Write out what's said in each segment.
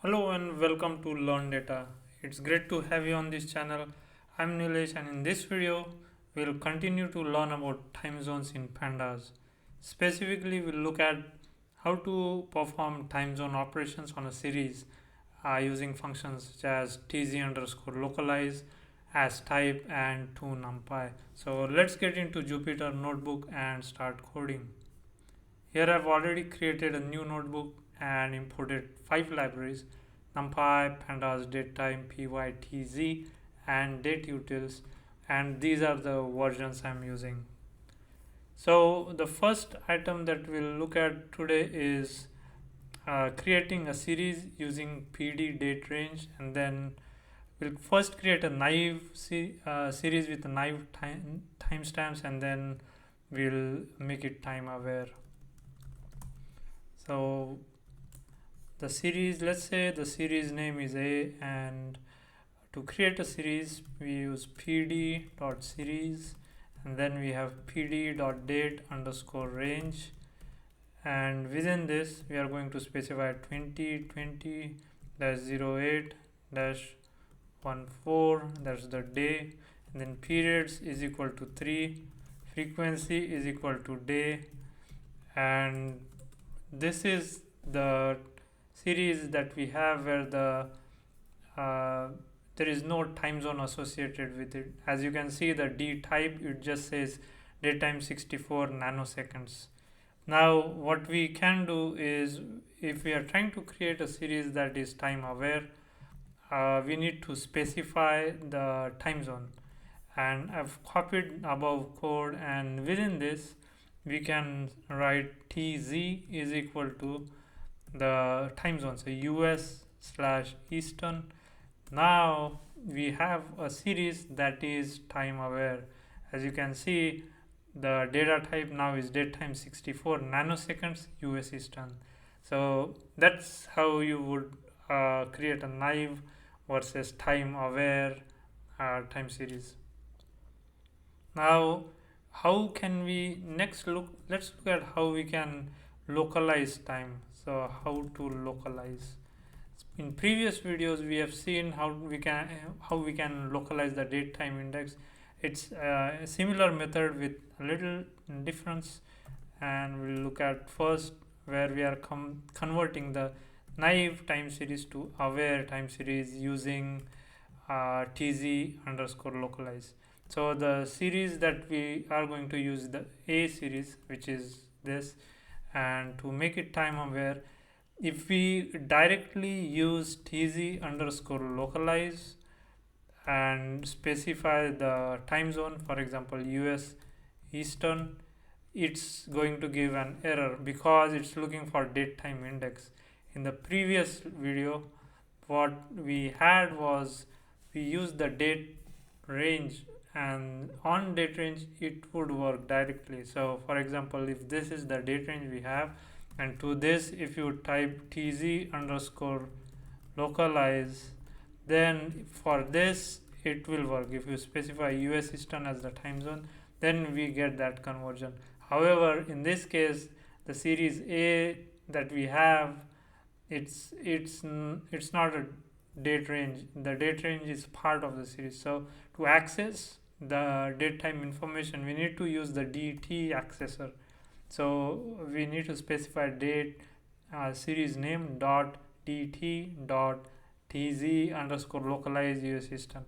Hello and welcome to Learn Data. It's great to have you on this channel. I'm Nilesh and in this video we'll continue to learn about time zones in Pandas. Specifically we'll look at how to perform time zone operations on a series using functions such as tz underscore localize, as type and to numpy. So let's get into Jupyter notebook and start coding. Here I've already created a new notebook and imported 5 libraries: numpy, pandas, datetime, pytz, and dateutils, and these are the versions I'm using. So the first item that we'll look at today is creating a series using pd date range, and then we'll first create a naive series with naive timestamps, and then we'll make it time aware. So the series, let's say the series name is A, and to create a series we use pd.series, and then we have pd.date underscore range, and within this we are going to specify 2020 08 14, that's the day, and then periods is equal to 3, frequency is equal to day, and this is the series that we have where there is no time zone associated with it. As you can see, the D type, it just says daytime 64 nanoseconds. Now what we can do is, if we are trying to create a series that is time aware, we need to specify the time zone, and I've copied above code, and within this we can write tz is equal to the time zone, so US slash Eastern. Now we have a series that is time aware. As you can see, the data type now is datetime 64 nanoseconds US Eastern. So that's how you would create a naive versus time aware time series. Now how can we next let's look at how we can localize time. So how to localize, in previous videos we have seen how we can localize the date time index. It's a similar method with a little difference, and we'll look at first where we are converting the naive time series to aware time series using tz underscore localize. So the series that we are going to use, the A series, which is this, and to make it time aware, if we directly use tz underscore localize and specify the time zone, for example US Eastern, it's going to give an error because it's looking for date time index. In the previous video what we had was we used the date range, and on date range it would work directly. So for example, if this is the date range we have, and to this if you type tz underscore localize, then for this it will work. If you specify US Eastern as the time zone, then we get that conversion. However, in this case the series A that we have, it's not a date range. The date range is part of the series. So to access the date time information we need to use the dt accessor. So we need to specify date series name dot dt dot tz underscore localize US Eastern,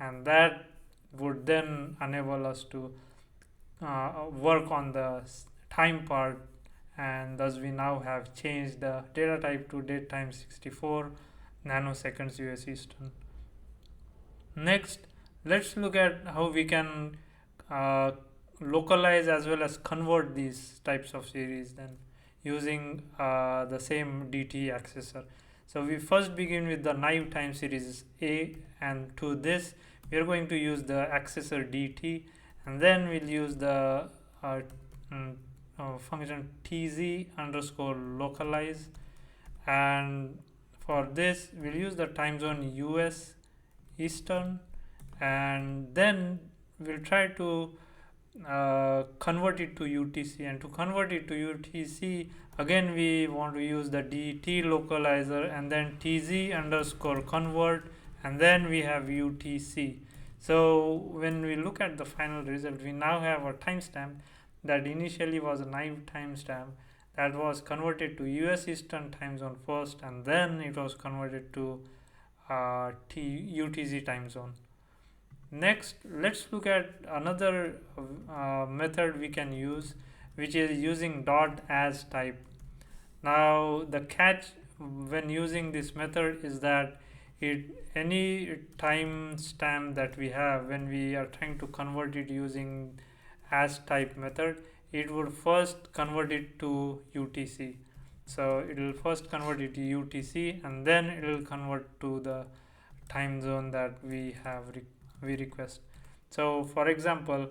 and that would then enable us to work on the time part, and thus we now have changed the data type to date time 64 nanoseconds US Eastern. Next, let's look at how we can localize as well as convert these types of series then using the same dt accessor. So we first begin with the naive time series A, and to this we are going to use the accessor dt, and then we'll use the function tz underscore localize, and for this we'll use the time zone US Eastern, and then we'll try to convert it to UTC, and to convert it to UTC again we want to use the DT localizer and then TZ underscore convert, and then we have UTC. So when we look at the final result, we now have a timestamp that initially was a naive timestamp that was converted to US Eastern time zone first, and then it was converted to UTC time zone. Next, let's look at another method we can use, which is using dot as type. Now the catch when using this method is that any time stamp that we have, when we are trying to convert it using as type method, it would first convert it to UTC. So it will first convert it to UTC, and then it will convert to the time zone that we request. So for example,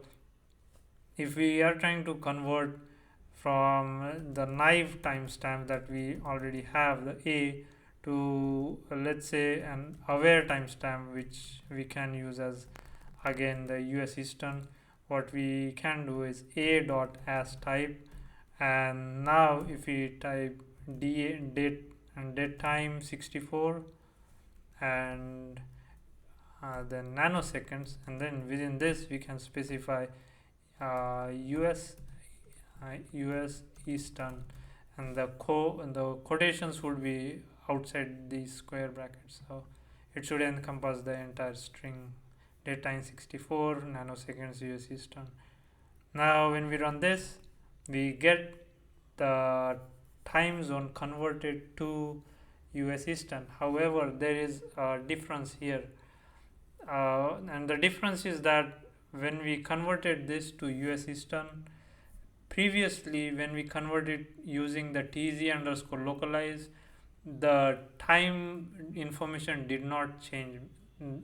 if we are trying to convert from the naive timestamp that we already have, the A, to let's say an aware timestamp, which we can use as again the US Eastern, what we can do is A dot as type, and now if we type date and date time 64 and then nanoseconds, and then within this we can specify US Eastern, and the quotations would be outside these square brackets, so it should encompass the entire string date time 64 nanoseconds US Eastern. Now when we run this, we get the time zone converted to US Eastern. However, there is a difference here, and the difference is that when we converted this to US Eastern, previously when we converted using the TZ underscore localize, the time information did not change.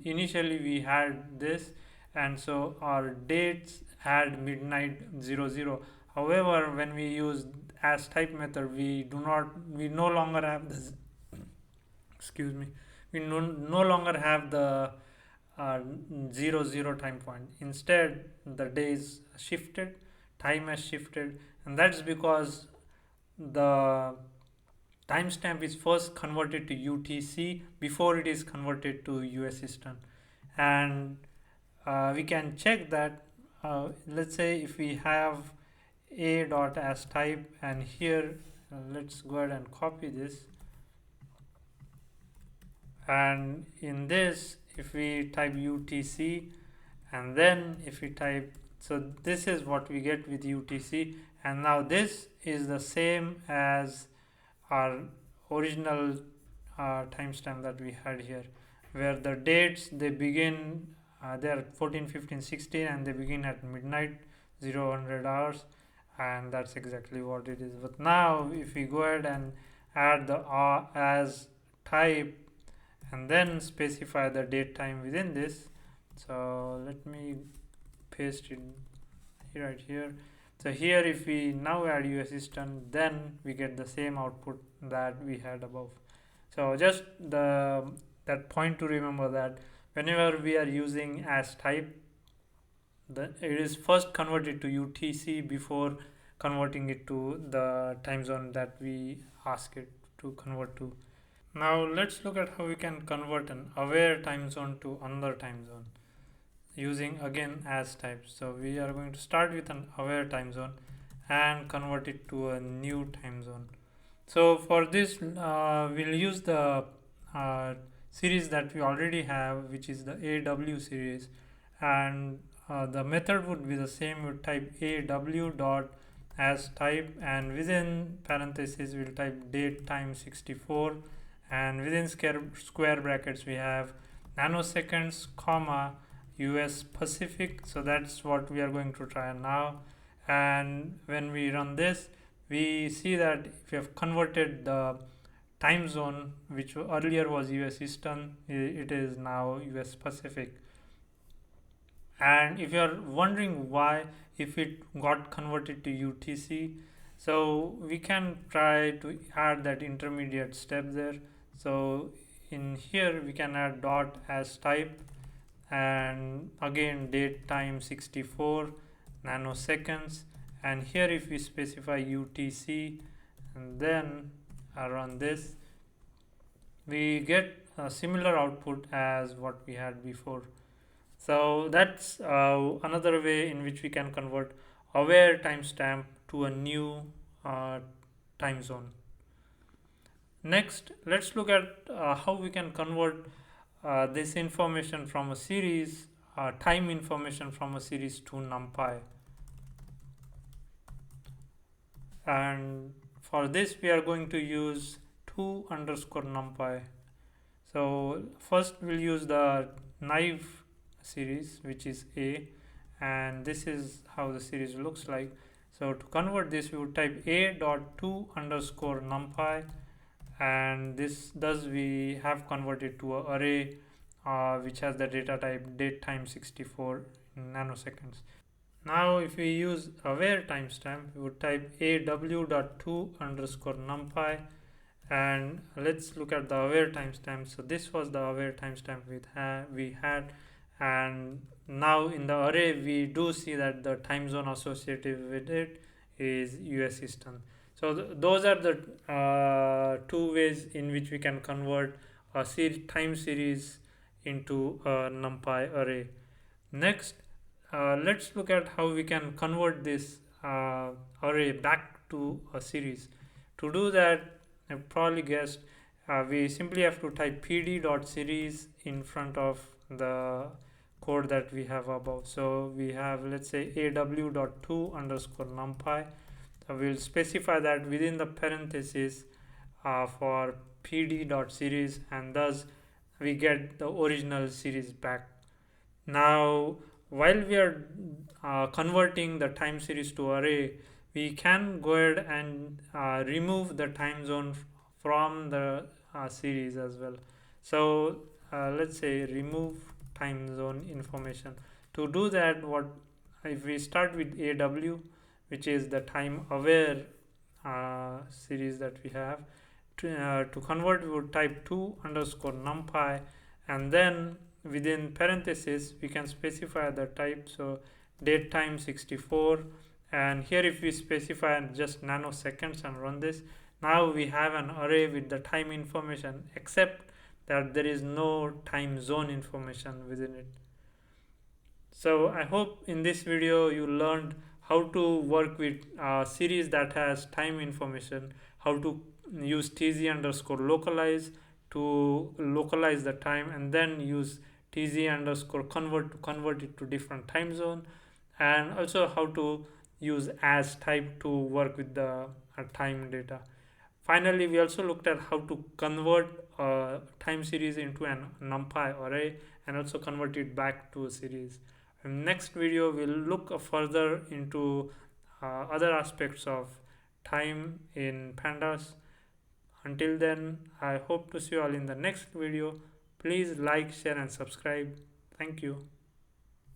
Initially we had this, and so our dates had midnight 00. However, when we use as type method, we no longer have this excuse me, we no longer have the 00 time point. Instead, the days shifted, time has shifted, and that's because the timestamp is first converted to UTC before it is converted to US Eastern. And we can check that, let's say if we have A dot as type, and here let's go ahead and copy this, and in this if we type UTC, and then if we type, so this is what we get with UTC, and now this is the same as our original timestamp that we had here, where the dates they begin they are 14, 15, 16, and they begin at midnight 0 hours, and that's exactly what it is. But now if we go ahead and add the as type and then specify the date time within this, so let me paste it right here. So here if we now add US Eastern, then we get the same output that we had above. So just that point to remember, that whenever we are using as type, it is first converted to UTC before converting it to the time zone that we ask it to convert to. Now let's look at how we can convert an aware time zone to another time zone using again as type. So we are going to start with an aware time zone and convert it to a new time zone. So for this we'll use the series that we already have, which is the AW series, and the method would be the same. We'll type AW dot as type, and within parentheses we'll type date time 64, and within square brackets we have nanoseconds comma US Pacific. So that's what we are going to try now, and when we run this, we see that if we have converted the time zone, which earlier was US Eastern, it is now US Pacific. And if you are wondering why if it got converted to UTC, so we can try to add that intermediate step there. So in here we can add dot as type, and again date time 64, nanoseconds, and here if we specify UTC and then run this, we get a similar output as what we had before. So that's another way in which we can convert aware timestamp to a new time zone. Next, let's look at how we can convert this information from a series, time information from a series to numpy. And for this we are going to use 2 underscore numpy. So first we'll use the naive series, which is A, and this is how the series looks like. So to convert this, we would type a dot 2 underscore numpy, and this thus we have converted to an array which has the data type date time 64 nanoseconds. Now if we use aware timestamp, we would type aw.2 underscore numpy, and let's look at the aware timestamp. So this was the aware timestamp we had, and now in the array we do see that the time zone associated with it is US Eastern. So those are the two ways in which we can convert a time series into a numpy array. Next, let's look at how we can convert this array back to a series. To do that, I probably guessed we simply have to type pd.series in front of the code that we have above. So we have, let's say, aw.2 underscore numpy. So we'll specify that within the parentheses for pd.series, and thus we get the original series back. Now while we are converting the time series to array, we can go ahead and remove the time zone from the series as well. So let's say remove time zone information. To do that, what if we start with AW, which is the time aware series that we have. To convert, we would type 2 underscore numpy, and then within parentheses we can specify the type, so date time 64, and here if we specify just nanoseconds and run this, now we have an array with the time information, except that there is no time zone information within it. So I hope in this video you learned how to work with a series that has time information, how to use tz underscore localize to localize the time, and then use tz underscore convert to convert it to different time zone, and also how to use as type to work with the time data. Finally, we also looked at how to convert a time series into an numpy array and also convert it back to a series. In next video, we'll look further into other aspects of time in Pandas. Until then, I hope to see you all in the next video. Please like, share and subscribe. Thank you.